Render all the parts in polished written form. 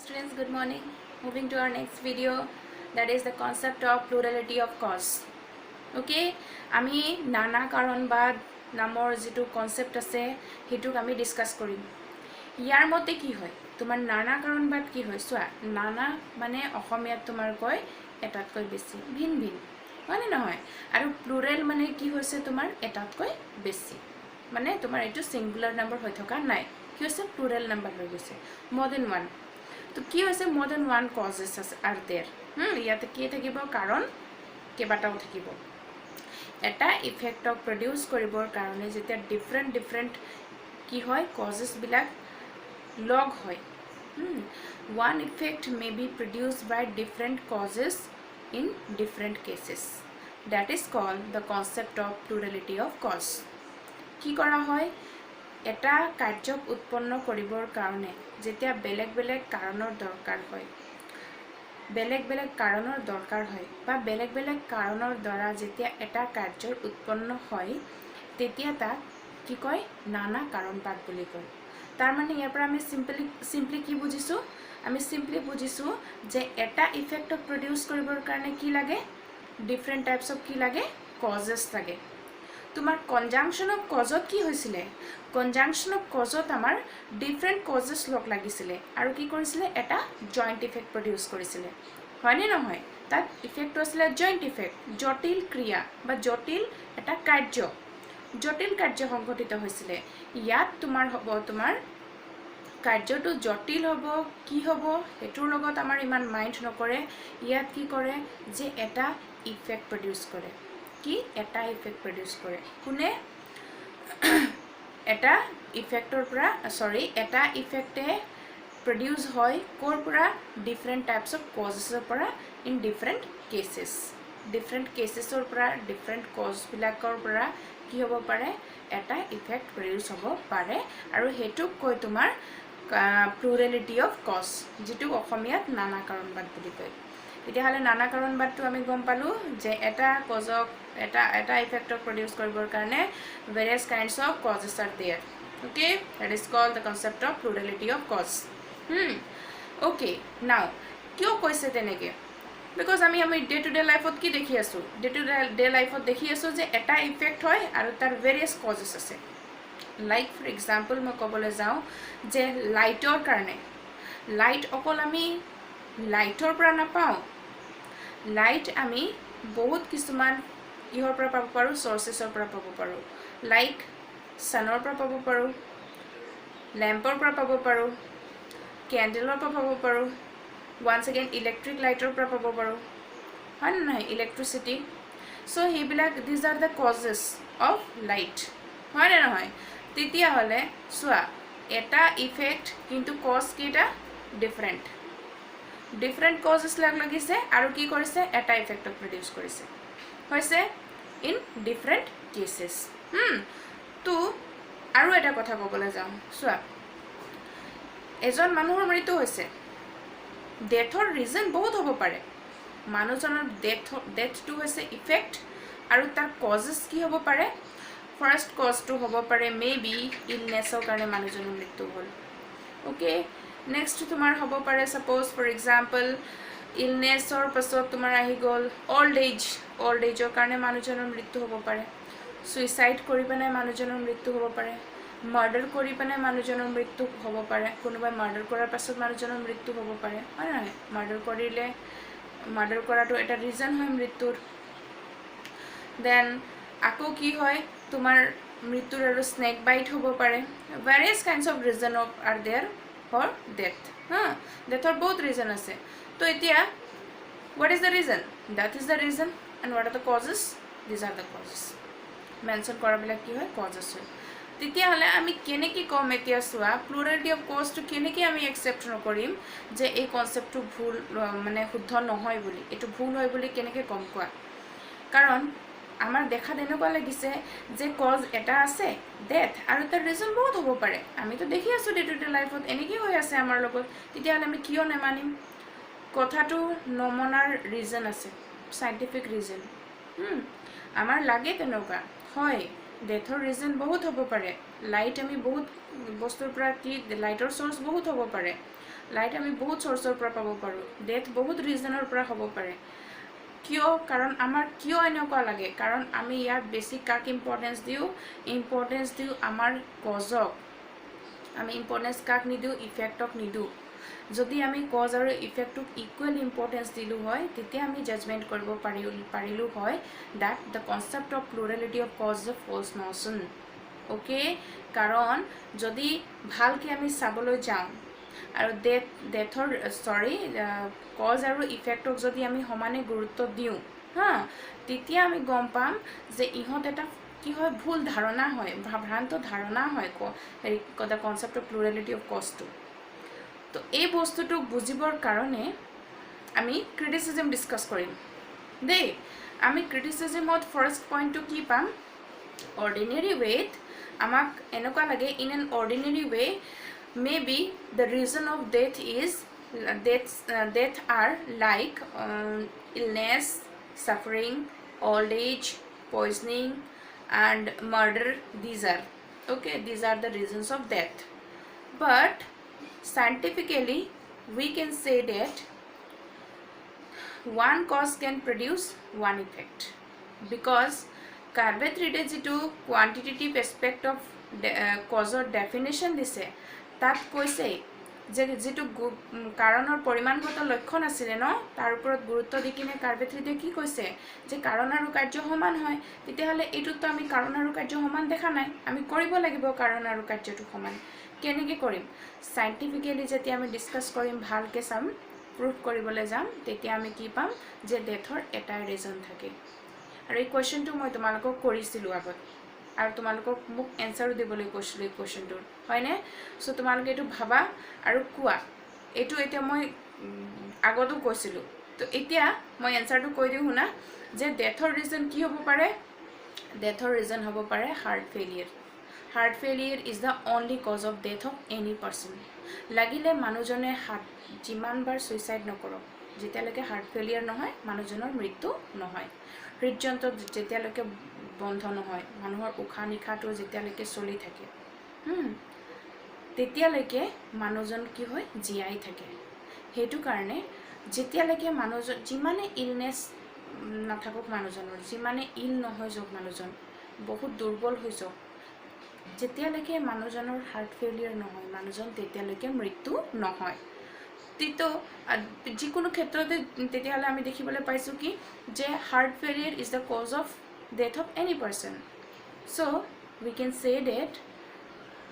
students, good morning. Moving to our next video, that is the concept of plurality of cause. Okay, আমি নানা কাৰণবাদ নামৰ যেটো concept আছে হেতুক আমি ডিসকাস কৰিম। ইয়াৰ মতে কি হয় তোমাৰ নানা কাৰণবাদ কি হয় সোৱা নানা মানে অসমীয়াত তোমাৰ কয় এটাতকৈ বেছি ভিন ভিন মানে নহয় আৰু প্লুৰেল মানে কি হৈছে তোমাৰ এটাতকৈ বেছি মানে তোমাৰ এটো সিঙ্গুলাৰ নাম্বাৰ হৈ থকা নাই কি হৈছে প্লুৰেল নাম্বার হৈ গৈছে more than one তো কি হৈছে more than one causes are there ইয়াতে কি থাকিব কাৰণ কেবাটাও থাকিব এটা ইফেক্টক প্ৰডিউস কৰিবৰ কাৰণে যেতিয়া ডিফাৰেন্ট কি হয় causes বিলাক log হয় one effect may be produced by different causes in different cases that is called the concept of plurality of cause কি কৰা হয় এটা কাৰ্যক উৎপন্ন কৰিবৰ কাৰণে যেতিয়া বেলেগ বেলেগ কাৰণৰ দৰকাৰ হয় বেলেগ বেলেগ কাৰণৰ দৰকাৰ হয় বা বেলেগ বেলেগ কাৰণৰ দ্বাৰা যেতিয়া এটা কাৰ্যৰ উৎপন্ন হয় তেতিয়া তাক কি কয় নানা কাৰণবাদ বুলি কয় তাৰ মানে ইয়াৰ পৰা আমি সিম্পলি কি বুজিছো আমি সিম্পলি বুজিছো যে এটা ইফেক্টক প্ৰডিউস কৰিবৰ কাৰণে কি লাগে ডিফাৰেন্ট টাইপস অফ কি লাগে কজেস লাগে তোমাৰ কনজাংশন অফ কজত কি হৈছিলে কনজাংশন অফ কজত আমাৰ ডিফাৰেন্ট কজেস লগ লাগিছিলে আৰু কি কৰিছিলে এটা জয়েন্ট ইফেক্ট প্ৰডিউস কৰিছিলে হয়নে নহয় তাত ইফেক্ট হৈছিলে জয়েন্ট ইফেক্ট জটিল ক্ৰিয়া বা জটিল এটা কাৰ্য জটিল কাৰ্য সংঘটিত হৈছিলে ইয়াত তোমাৰ হ'ব তোমাৰ কাৰ্যটো জটিল হ'ব কি হ'ব হেতুৰ লগত আমাৰ ইমান মাইন্ড নকৰে ইয়াত কি কৰে যে এটা ইফেক্ট প্ৰডিউস কৰে কি এটা ইফেক্ট প্ৰডিউস কৰে কোনে এটা ইফেক্টৰ পৰা সৰি এটা ইফেক্টে প্ৰডিউস হয় কোৰ পৰা ডিফাৰেন্ট টাইপস অফ কজেছৰ পৰা ইন ডিফাৰেন্ট কেसेसৰ পৰা ডিফাৰেন্ট কজ বিলাকৰ পৰা কি হ'ব পাৰে এটা ইফেক্ট প্ৰডিউস হ'ব পাৰে আৰু হেতুক কৈ তোমাৰ প্লুৰেলিটি অফ কজ যেটো অসমীয়াত নানা কাৰণবাদ বুলি কয় এতিয়া হলে নানা কাৰণবাদটো আমি গম পালো যে এটা কজক এটা ইফেক্টক প্ৰডিউস কৰিবৰ কাৰণে various kinds of causes are there okay that is called the concept of plurality of cause okay now কিয় কৈছে তেনেকে because আমি ডে টু ডে লাইফত কি দেখি আছো ডে টু ডে লাইফত দেখি আছো যে এটা ইফেক্ট হয় আৰু তাৰ various causes আছে লাইক ফৰ এক্সাম্পল মই ক'বলৈ যাওঁ যে লাইটৰ কাৰণে লাইট অকল আমি লাইটৰ পৰা নাপাওঁ লাইট আমি বহুত কিছুমান ইহৰ পৰা পাব পাৰো সোৰ্সেছৰ পৰা পাব পাৰো লাইক সানৰ পৰা পাব পাৰো ল্যাম্পৰ পৰা পাব পাৰো ক্যান্ডেলৰ পৰা পাব পাৰো once again ইলেক্ট্ৰিক লাইটৰ পৰা পাব পাৰো হয় না ইলেক্ট্ৰিসিটি so হেবিলাক these are the causes of light হয় না নহয় তেতিয়া হলে সোয়া এটা ইফেক্ট কিন্তু কজ কেটা ডিফারেন্ট কজেস লাগিছে আৰু কি কৰিছে এটা ইফেক্টক প্ৰডিউস কৰিছে হৈছে ইন ডিফাৰেন্ট কেसेस তো আৰু এটা কথা ক'বলৈ যাওঁ সোয়া এজন মানুহৰ মৃত্যু হৈছে ডেথৰ ৰিজন বহুত হ'ব পাৰে মানুহজনৰ ডেথটো হৈছে ইফেক্ট আৰু তাৰ কজেস কি হ'ব পাৰে ফাৰ্স্ট কজটো হ'ব পাৰে মেবি ইলনেছৰ কাৰণে মানুহজনৰ মৃত্যু হ'ল ওকে নেক্সট তোমাৰ হ'ব পাৰে সাপোজ ফৰ এক্সাম্পল ইলনেছৰ পাছত তোমাৰ আহি গ'ল ওল্ড এজৰ কাৰণে মানুহজনৰ মৃত্যু হ'ব পাৰে সুইসাইড কৰি পেনে মানুহজনৰ মৃত্যু হ'ব পাৰে মাৰ্ডাৰ কৰি পেনে মানুহজনৰ মৃত্যু হ'ব পাৰে কোনোবাই মাৰ্ডাৰ কৰাৰ পাছত মানুহজনৰ মৃত্যু হ'ব পাৰে হয় নহয় মাৰ্ডাৰ কৰাটো এটা ৰিজন হয় মৃত্যুৰ দেন আকৌ কি হয় তোমাৰ মৃত্যুৰ আৰু স্নেক বাইট হ'ব পাৰে various kinds of reason are there for death deathৰ বহুত ৰিজন আছে তো এতিয়া what is the reason that is the reason and what are the causes these are the causes mention কৰাবিলাক কি হয় causes হয় তেতিয়া হলে আমি কেনেকৈ কম এতিয়া সোয়া প্লুৰালিটি অফ কজ টু কেনেকৈ আমি একসেপ্ট নকৰিম যে এই কনসেপ্টটো ভুল মানে শুদ্ধ নহয় বুলি এটো ভুল হয় বুলি কেনেকৈ কম কোৱা কাৰণ আমাৰ দেখা দেনকুৱা লাগিছে যে কজ এটা আছে ডেথ আৰু তাৰ ৰিজন বহুত হ'ব পাৰে আমি তো দেখি আছো ডে টু ডে লাইফত এনেকৈ হৈ আছে আমাৰ লগত তেতিয়া হলে আমি কিয় নেমানিম কথাটো নমনাৰ ৰিজন আছে সাইন্টিফিক ৰিজন আমাৰ লাগে তেনেকুৱা হয় ডেথৰ ৰিজন বহুত হ'ব পাৰে লাইট আমি বহুত বস্তুৰ পৰা কি লাইটৰ সোৰ্স বহুত হ'ব পাৰে লাইট আমি বহুত সোৰ্সৰ পৰা পাব পাৰো ডেথ বহুত ৰিজনৰ পৰা হ'ব পাৰে কিয় কাৰণ আমাৰ কিয় এনেকুৱা লাগে কাৰণ আমি ইয়াত বেছি কাক ইম্পৰ্টেন্স দিও আমাৰ কজক আমি ইম্পৰ্টেন্স কাক নিদিও ইফেক্টক নিদিও যদি আমি কজ আৰু ইফেক্টক ইকুৱেল ইম্পৰ্টেন্স দিলো হয় তেতিয়া আমি জাজমেন্ট কৰিব পাৰিলো হয় that the concept of plurality of cause is a false notion okay কাৰণ যদি ভালকে আমি চাবলৈ যাওঁ আৰু ডেথৰ কজ আৰু ইফেক্টক যদি আমি সমানে গুৰুত্ব দিওঁ হা তেতিয়া আমি গম পাম যে ইহঁত এটা কি হয় ভুল ধাৰণা হয় ভ্ৰান্ত ধাৰণা হয় the concept of plurality of cause to তো এই বস্তুটো বুজিবৰ কাৰণে আমি ক্ৰিটিসিজম ডিসকাস কৰিম দেই আমি ক্ৰিটিসিজমত ফাৰ্স্ট পইণ্টটো কি পাম অৰ্ডিনাৰী ৱেত আমাক এনেকুৱা লাগে in an ordinary way maybe the reason of death is death are like illness suffering old age poisoning and murder these are the reasons of death but scientifically we can say that one cause can produce one effect because carbohydrate যেটো quantitative aspect of cause definition দিছে তাত কৈছে যে যেটো কাৰণৰ পৰিমাণগত লক্ষণ আছিল ন তাৰ ওপৰত গুৰুত্ব দি কিনে কাৰ্বেথ্ৰিডে কি কৈছে যে কাৰণ আৰু কাৰ্য সমান হয় তেতিয়াহলে এটোতো আমি কাৰণ আৰু কাৰ্য সমান দেখা নাই আমি কৰিব লাগিব কাৰণ আৰু কাৰ্যটো সমান কেনেকৈ কৰিম সাইন্টিফিক্যালি যেতিয়া আমি ডিসকাস কৰিম ভালকে চাম প্ৰুফ কৰিবলৈ যাম তেতিয়া আমি কি পাম যে ডেথৰ এটা ৰিজন থাকে আৰু এই কোৱেশ্চনটো মই তোমালোকক কৰিছিলো আগত আৰু তোমালোকক মোক এনসাৰ দিবলৈ কৈছিলো এই কোৱেশ্চনটোৰ হয়নে সো তোমালোকে এটো ভাবা আৰু কোৱা এটো এতিয়া মই আগতো কৈছিলো তো এতিয়া মই এনসাৰটো কৈ দিও শুনা যে ডেথৰ ৰিজন কি হ'ব পাৰে ডেথৰ ৰিজন হ'ব পাৰে heart ফেলিয়াৰ is the only cause of death of any person লাগিলে মানুহজনে যিমানবাৰ সুইসাইড নকৰক যেতিয়ালৈকে হাৰ্ট ফেলিয়াৰ নহয় মানুহজনৰ মৃত্যু নহয় হৃদযন্ত্ৰ যেতিয়ালৈকে বন্ধ নহয় মানুহৰ উশাহ নিশাটো যেতিয়ালৈকে চলি থাকে তেতিয়ালৈকে মানুহজন কি হয় জীয়াই থাকে হেতু কাৰণে যেতিয়ালৈকে মানুহজন যিমানে ইলনেস নাথাকক মানুহজনৰ যিমানে ইল নহয় যোগ মানুহজন বহুত দুৰ্বল হৈ যাওক যেতিয়ালৈকে মানুহজনৰ হাৰ্ট ফেলিয়াৰ নহয় মানুহজন তেতিয়ালৈকে মৃত্যু নহয় তিতো যিকোনো ক্ষেত্ৰতে তেতিয়াহলে আমি দেখিবলৈ পাইছো কি যে heart ফেলিয়াৰ is the cause of death of any person so we can say that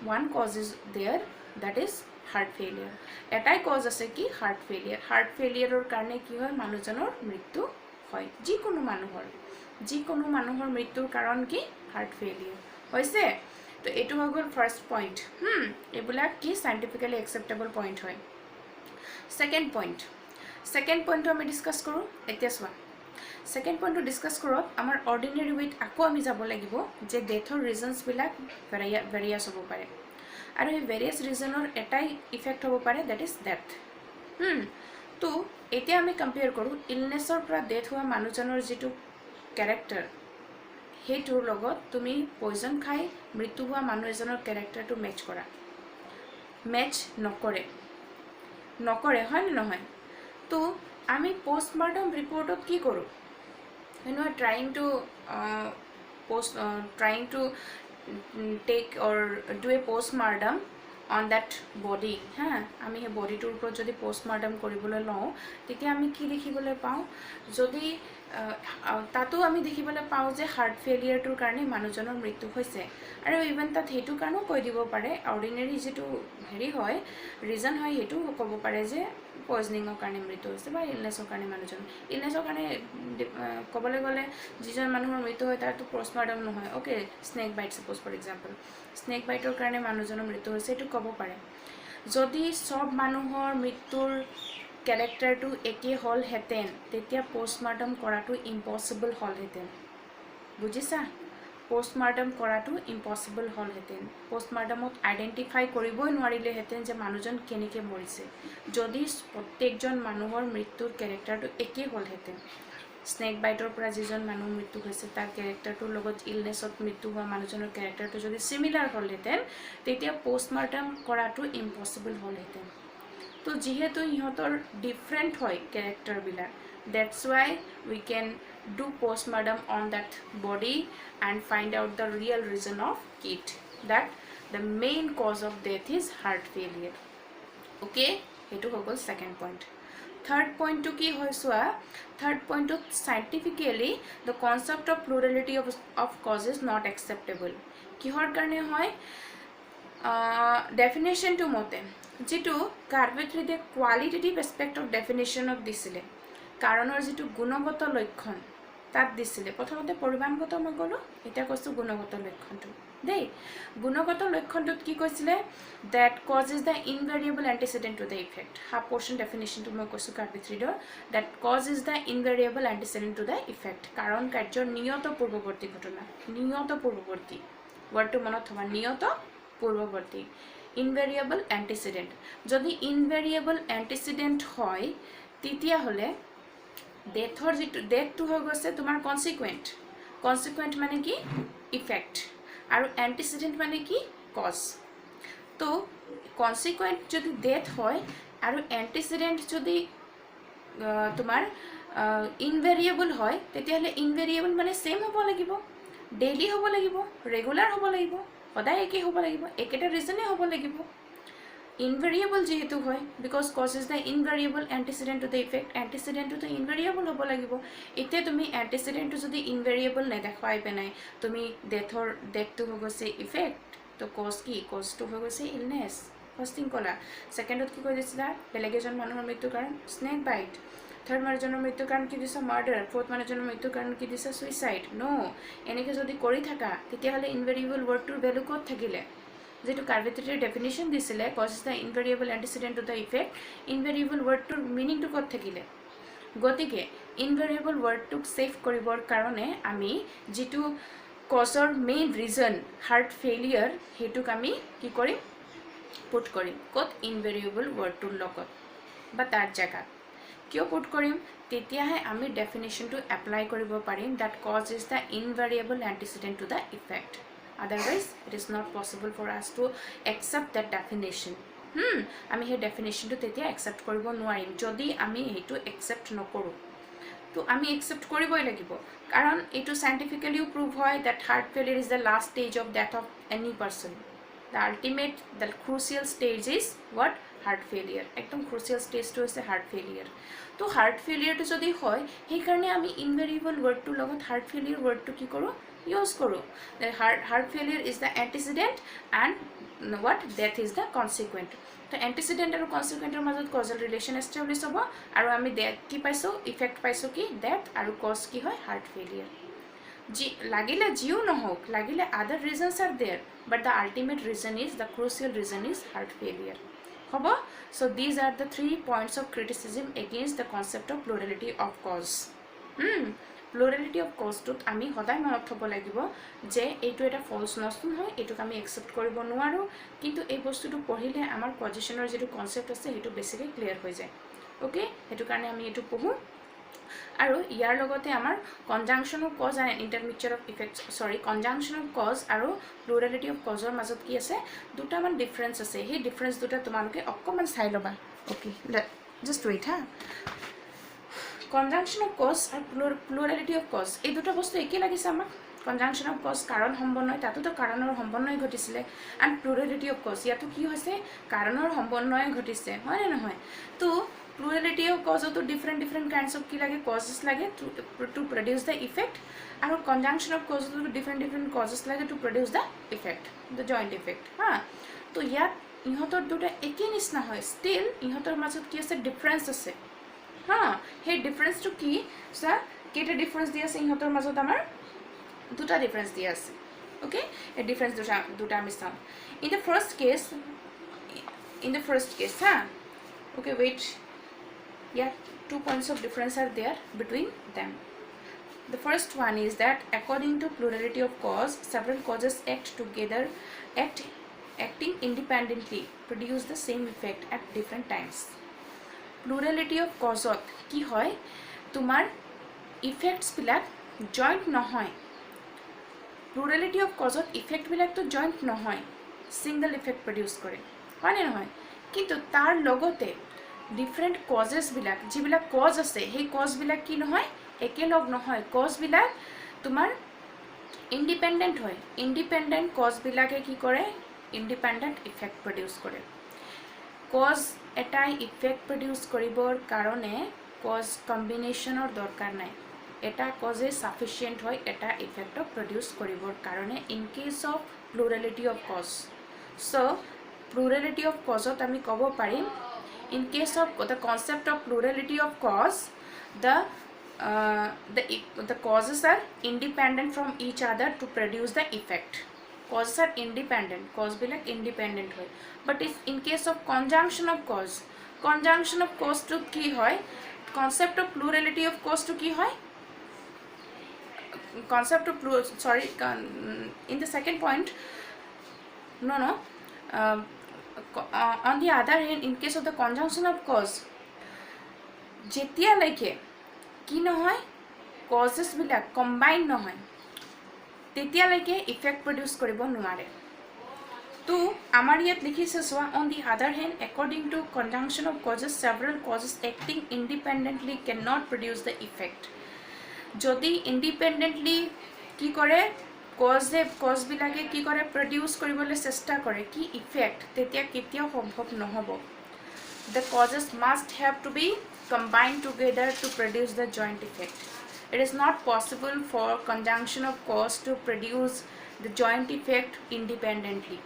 one cause is there that is heart failure এটাই কজ আছে কি হাৰ্ট ফেলিয়াৰৰ কাৰণে কি হয় মানুহজনৰ মৃত্যু হয় যিকোনো মানুহৰ মৃত্যুৰ কাৰণ কি হাৰ্ট ফেলিয়াৰ হৈছে তো এটো হৈ গ'ল ফাৰ্স্ট পইণ্ট এগুলা কি সাইন্টিফিক্যালি একসেপ্টেবল পইণ্ট হয় সেকেন্ড পইণ্টটো আমি ডিসকাস কৰো এতিয়া চোৱা সেকেন্ড পইণ্টটো ডিসকাস কৰক আমাৰ অৰ্ডিনাৰী ৱেত আকৌ আমি যাব লাগিব যে ডেথৰ ৰিজনস বিলাক ভেৰিয়াছ হ'ব পাৰে আৰু এই ভেৰিয়াছ ৰিজনৰ এটাই ইফেক্ট হ'ব পাৰে দ্যাট ইজ ডেথ তো এতিয়া আমি কম্পেয়াৰ কৰো ইলনেছৰ পৰা ডেথ হোৱা মানুহজনৰ যেটো ক্যাৰেক্টাৰ হেতুৰ লগত তুমি পয়জন খাই মৃত্যু হোৱা মানুহ এজনৰ ক্যাৰেক্টাৰটো মেচ নকৰে হয় নে নহয় তো আমি পোস্টমৰ্টম ৰিপৰ্টত কি কৰো when we are trying to take or do a postmortem on that body আমি হে বডিটোৰ ওপৰত যদি পোস্টমৰ্টম কৰিবলৈ লওঁ তেতিয়া আমি কি দেখিবলৈ পাওঁ যদি তাতো আমি দেখিবলৈ পাওঁ যে হাৰ্ট ফেলিয়াৰটোৰ কাৰণে মানুহজনৰ মৃত্যু হৈছে আৰু ইভেন তাত হেতু কাৰণও কৈ দিব পাৰে অৰ্ডিনাৰী যেটো হেৰি হয় ৰিজন হয় হেতু ক'ব পাৰে যে পয়জনিংৰ কাৰণে মৃত্যু হৈছে বা ইলনেছৰ কাৰণে মানুহজন ইলনেছৰ কাৰণে ক'বলৈ গ'লে যিজন মানুহৰ মৃত্যু হয় তাৰটো পোস্টমৰ্টম নহয় okay snake bite suppose for example snake বাইটৰ কাৰণে মানুহজনৰ মৃত্যু হৈছে এটো ক'ব পাৰে যদি সব মানুহৰ মৃত্যুৰ ক্যাৰেক্টাৰটো একে হল হেতেন তেতিয়া পোস্টমৰ্টম কৰাটো ইম্পসিবল হল হেতেন বুজিছা পোস্টমৰ্টম কৰাটো ইম্পসিবল হল হেতেন পোস্টমৰ্টমত আইডেন্টিফাই কৰিবই নোৱাৰিলে হেতেন যে মানুহজন কেনেকৈ মৰিছে যদি প্ৰত্যেকজন মানুহৰ মৃত্যুৰ ক্যাৰেক্টাৰটো একে হল হেতেন স্নেক বাইটৰ পৰা যিজন মানুহ মৃত্যু হৈছে তাৰ ক্যাৰেক্টাৰটোৰ লগত ইলনেছত মৃত্যু হোৱা মানুহজনৰ ক্যাৰেক্টাৰটো যদি সিমিলাৰ হল হেতেন তেতিয়া পোস্টমৰ্টম কৰাটো ইম্পসিবল হল হেতেন তো যিহেতু ইহঁতৰ ডিফাৰেণ্ট হয় কেৰেক্টাৰবিলাক, that's why we can do postmortem on that body and find out the real reason of it, that the main cause of death is heart failure. Okay, etu ho gol second point. Third point to ki hoy soa, third point to scientifically the concept of plurality of cause is not acceptable. Kihor karne hoy definition to mote যেটো কাৰ্ভেট্ৰিডে কোৱালিটেটিভ aspect of ডেফিনেশ্যনত দিছিলে, কাৰণৰ যিটো গুণগত লক্ষণ তাত দিছিলে। প্ৰথমতে পৰিমাণগত মই ক'লোঁ, এতিয়া কৈছোঁ গুণগত লক্ষণটো দেই। গুণগত লক্ষণটোত কি কৈছিলে, that cause is the invariable antecedent to the effect. হাফ পৰ্চন ডেফিনেশ্যনটো মই কৈছোঁ কাৰ্ভেট্ৰিডৰ, that cause is the invariable antecedent to the effect. কাৰণ কাৰ্যৰ নিয়ত পূৰ্বৱৰ্তী ঘটনা, নিয়ত পূৰ্বৱৰ্তী ৱৰ্ডটো মনত থবা, নিয়ত পূৰ্বৱৰ্তী ইনভেৰিয়েবল এণ্টিচিডেণ্ট। যদি ইনভেৰিয়েবল এণ্টিচিডেণ্ট হয় তেতিয়াহ'লে ডেথৰ যিটো ডেথটো হৈ গৈছে তোমাৰ কনচিকুৱেণ্ট। কনচিকুৱেণ্ট মানে কি ইফেক্ট, আৰু এণ্টিচিডেণ্ট মানে কি কজ। তো কনচিকুৱেণ্ট যদি ডেথ হয় আৰু এণ্টিচিডেণ্ট যদি তোমাৰ ইনভেৰিয়েবল হয়, তেতিয়াহ'লে ইনভেৰিয়েবল মানে ছেইম হ'ব লাগিব, ডেইলি হ'ব লাগিব, ৰেগুলাৰ হ'ব লাগিব, সদায় একেই হ'ব লাগিব, একেটা ৰিজনে হ'ব লাগিব। ইনভেৰিয়েবল যিহেতু হয়, because cause is the invariable antecedent to the effect, এণ্টিচিডেণ্টটো ইনভেৰিয়েবল হ'ব লাগিব। এতিয়া তুমি এণ্টিচিডেণ্টটো যদি ইনভেৰিয়েবল নেদেখুৱাই পেলাই তুমি ডেথটো হৈ গৈছে ইফেক্ট, তো কজ কি, কজটো হৈ গৈছে ইলনেছ, ফাৰ্ষ্ট থিং ক'লা। ছেকেণ্ডত কি কৈ দিছিলা, বেলেগ এজন মানুহৰ মৃত্যুৰ কাৰণ স্নেক বাইট। থাৰ্ড মানুহজনৰ মৃত্যুৰ কাৰণ কি দিছে মাৰ্ডাৰ। ফ'ৰ্থ মানুহজনৰ মৃত্যুৰ কাৰণ কি দিছে ছুইচাইড। ন' এনেকৈ যদি কৰি থাকা তেতিয়াহ'লে ইনভেৰিয়েবল ৱৰ্ডটোৰ ভেলু ক'ত থাকিলে। যেটো কাৰ্ভেট্ৰিডৰ ডেফিনেশ্যন দিছিলে cause is the invariable antecedent to the effect, invariable ৱৰ্ডটোৰ মিনিংটো ক'ত থাকিলে। গতিকে ইনভেৰিয়েবল ৱৰ্ডটোক ছেভ কৰিবৰ কাৰণে আমি যিটো কজৰ মেইন ৰিজন হাৰ্ট ফেইলিয়াৰ, সেইটোক আমি কি কৰিম, পুট কৰিম ক'ত, ইনভেৰিয়েবল ৱৰ্ডটোৰ লগত বা তাৰ জেগাত। কিয় পুট কৰিম, তেতিয়াহে আমি ডেফিনেশ্যনটো এপ্লাই কৰিব পাৰিম, that cause is the invariable antecedent to the effect. Otherwise, it is not possible for us to accept that definition. আমি সেই ডেফিনেশ্যনটো তেতিয়া একচেপ্ট কৰিব নোৱাৰিম যদি আমি সেইটো একচেপ্ট নকৰোঁ। তো আমি একচেপ্ট কৰিবই লাগিব, কাৰণ এইটো চাইণ্টিফিকেলিও প্ৰুভ হয় that heart failure is the last stage of death of any person. The ultimate, the crucial stage is what, heart failure. একদম ক্ৰুচিয়েল ষ্টেজটো হৈছে হাৰ্ট ফেইলিয়াৰ। তো হাৰ্ট ফেইলিয়াৰটো যদি হয়, সেইকাৰণে আমি ইনভেৰিয়েবল ৱৰ্ডটোৰ লগত হাৰ্ট ফেইলিয়াৰ ৱৰ্ডটো কি কৰোঁ, ইউজ কৰোঁ। Heart failure is the antecedent and what, death is the consequent. তো এণ্টিচিডেণ্ট আৰু কনচিকুৱেণ্টৰ মাজত কজল ৰিলেশ্যন এষ্টাব্লিছ হ'ব, আৰু আমি ডেথ কি পাইছোঁ, ইফেক্ট পাইছোঁ কি ডেথ, আৰু কজ কি হয় হাৰ্ট ফেইলিয়াৰ। লাগিলে যিও নহওক, লাগিলে other reasons are there, but the ultimate reason is, the crucial reason is heart failure. হ'ব। So' these are the 3 points of criticism against the concept of plurality of cause. Plurality of কজটোত আমি সদায় মনত থ'ব লাগিব যে এইটো এটা ফল্ছ নচন হয়, এইটোক আমি একচেপ্ট কৰিব নোৱাৰোঁ, কিন্তু এই বস্তুটো পঢ়িলে আমাৰ পজিশ্যনৰ যিটো কনচেপ্ট আছে সেইটো বেছিকৈ ক্লিয়াৰ হৈ যায়। অ'কে, সেইটো কাৰণে আমি এইটো পঢ়োঁ। আৰু ইয়াৰ লগতে আমাৰ conjunction of cause and intermixture of effect, conjunction of cause আৰু প্লুৰেলিটি অফ কজৰ মাজত কি আছে, দুটামান ডিফাৰেঞ্চ আছে। সেই ডিফাৰেঞ্চ দুটা তোমালোকে অকণমান চাই ল'বা। অ'কে, জাষ্ট ৱেইট হা। কনজাংশ্যন অফ কজ আৰু প্লুৰেলিটি অফ কজ, এই দুটা বস্তু একেই লাগিছে আমাক। কনজাংশ্যন অফ কজ কাৰণ সমন্বয়, তাতোতো কাৰণৰ সমন্বয় ঘটিছিলে। এণ্ড প্লুৰেলিটি অফ কজ, ইয়াতো কি হৈছে, কাৰণৰ সমন্বয় ঘটিছে, হয়নে নহয়। তো প্লুৰেলিটি অফ কজতো ডিফাৰেণ্ট কাইণ্ডছ অফ কি লাগে, কজেছ লাগে টু প্ৰডিউচ দ্য ইফেক্ট, আৰু কনজাংশ্যন অফ কজতো ডিফাৰেণ্ট কজেছ লাগে to produce the effect, the joint effect. হা, তো ইয়াত ইহঁতৰ দুটা একেই নিচিনা হয়, ষ্টিল ইহঁতৰ মাজত কি আছে, ডিফাৰেঞ্চ আছে। হা, সেই ডিফাৰেঞ্চটো কি, চা কেইটা ডিফাৰেঞ্চ দি আছে ইহঁতৰ মাজত, আমাৰ দুটা ডিফাৰেঞ্চ দি আছে। অ'কে, এই ডিফাৰেঞ্চ দুটা আমি চাওঁ। ইন দ্য ফাৰ্ষ্ট কেছ হা, অ'কে ৱেইট, ইয়াত 2 points of difference are there between them. The first one is that according to plurality of cause, several causes acting independently produce the same effect at different times. Plurality of causeত কি হয়, তোমাৰ ইফেক্টছবিলাক joint নহয়। Plurality of কজত ইফেক্টবিলাকতো joint নহয়, single effect produce কৰে, হয়নে নহয়। কিন্তু তাৰ লগতে ডিফাৰেণ্ট কজেছবিলাক যিবিলাক কজ আছে সেই কজবিলাক কি নহয় একেলগ নহয় কজবিলাক তোমাৰ ইণ্ডিপেণ্ডেণ্ট হয় ইণ্ডিপেণ্ডেণ্ট কজবিলাকে কি কৰে ইণ্ডিপেণ্ডেণ্ট ইফেক্ট প্ৰডিউচ কৰে কজ এটাই ইফেক্ট প্ৰডিউচ কৰিবৰ কাৰণে কজ কম্বিনেশ্যনৰ দৰকাৰ নাই এটা কজে সাফিচিয়েণ্ট হয় এটা ইফেক্টক প্ৰডিউচ কৰিবৰ কাৰণে in case of plurality of cause so' plurality of কজত আমি ক'ব পাৰিম in case of the concept of plurality of cause the causes are independent from each other to produce the effect causes are independent cause bilak independent hoy but if in case of conjunction of cause to ki hoy concept of plurality of cause to ki hoy concept of in the second point no on the other hand in case of the conjunction of cause jetia like কি নহয় কজেছবিলাক combine নহয় তেতিয়ালৈকে effect produce কৰিব নোৱাৰে তো আমাৰ ইয়াত লিখিছে চোৱা on the other hand according to conjunction of causes several causes acting independently can not produce the effect যদি ইণ্ডিপেণ্ডেণ্টলি কি কৰে কজবিলাকে কি কৰে প্ৰডিউচ কৰিবলৈ চেষ্টা কৰে কি ইফেক্ট তেতিয়া কেতিয়াও সম্ভৱ নহ'ব the causes must have to be combined together to produce the joint effect. It is not possible for conjunction of cause to produce the joint effect independently.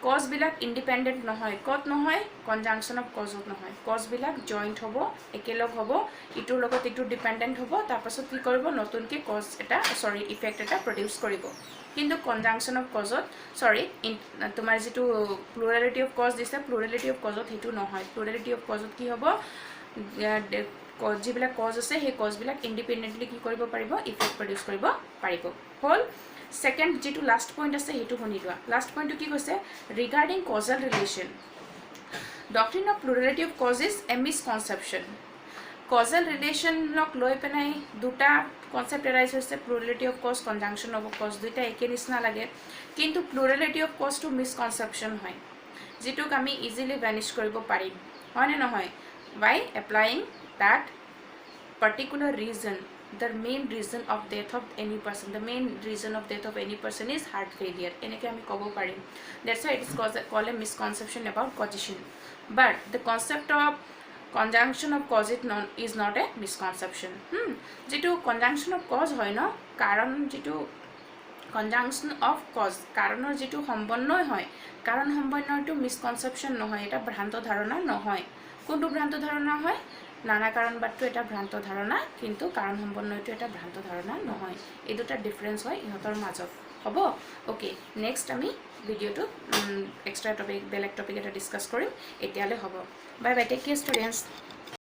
Cause bilak independent nohoy. Kot nohoy conjunction of cause nohoy. Cause bilak joint hobo, ekelog hobo, itur logot itur dependent hobo, tapasot ki koribo notun ke cause eta effect eta produce koribo. কিন্তু কনজাংশ্যন of কজত তোমাৰ যিটো plurality of cause দিছে plurality of কজত সেইটো নহয় plurality of কজত কি হ'ব যিবিলাক cause আছে সেই কজবিলাক ইণ্ডিপেণ্ডেণ্টলি কি কৰিব পাৰিব ইফেক্ট প্ৰডিউচ কৰিব পাৰিব হ'ল ছেকেণ্ড যিটো লাষ্ট পইণ্ট আছে সেইটো শুনি লোৱা লাষ্ট পইণ্টটো কি কৈছে regarding causal relation doctrine of plurality of cause is a misconception causal ৰিলেশ্যনক লৈ পেলাই দুটা কনসেপ্ট এৰাইজ হৈছে plurality of cause conjunction of cause দুইটা একে নিচিনা লাগে কিন্তু প্লুৰেলিটি অফ কজটো মিছকনচেপশ্যন হয় যিটোক আমি ইজিলি ভেনিছ কৰিব পাৰিম হয়নে নহয় by applying that particular reason the main reason of death of any person the main reason of death of any person is heart failure eneke ami kobo parim that's why it is called a misconception about causation but the concept of conjunction of cause is not a misconception jitu conjunction of cause hoy no karon jitu conjunction of cause karonor jitu সম্বন্বয় হয় কারণ সম্বন্বয়টো misconception নহয় এটা ভ্রান্ত ধারণা নহয় কোনটো ভ্রান্ত ধারণা হয় নানা কাৰণবাদটো এটা ভ্ৰান্ত ধাৰণা কিন্তু কাৰণ সম্বন্বয়টো এটা ভ্ৰান্ত ধাৰণা নহয় এই দুটা ডিফাৰেন্স হয় ইহঁতৰ মাজত হ'ব ওকে নেক্সট আমি ভিডিওটো এক্সট্ৰা টপিক বেলেগ টপিক এটা ডিসকাস কৰিম এতিয়ালে হ'ব bye bye take care students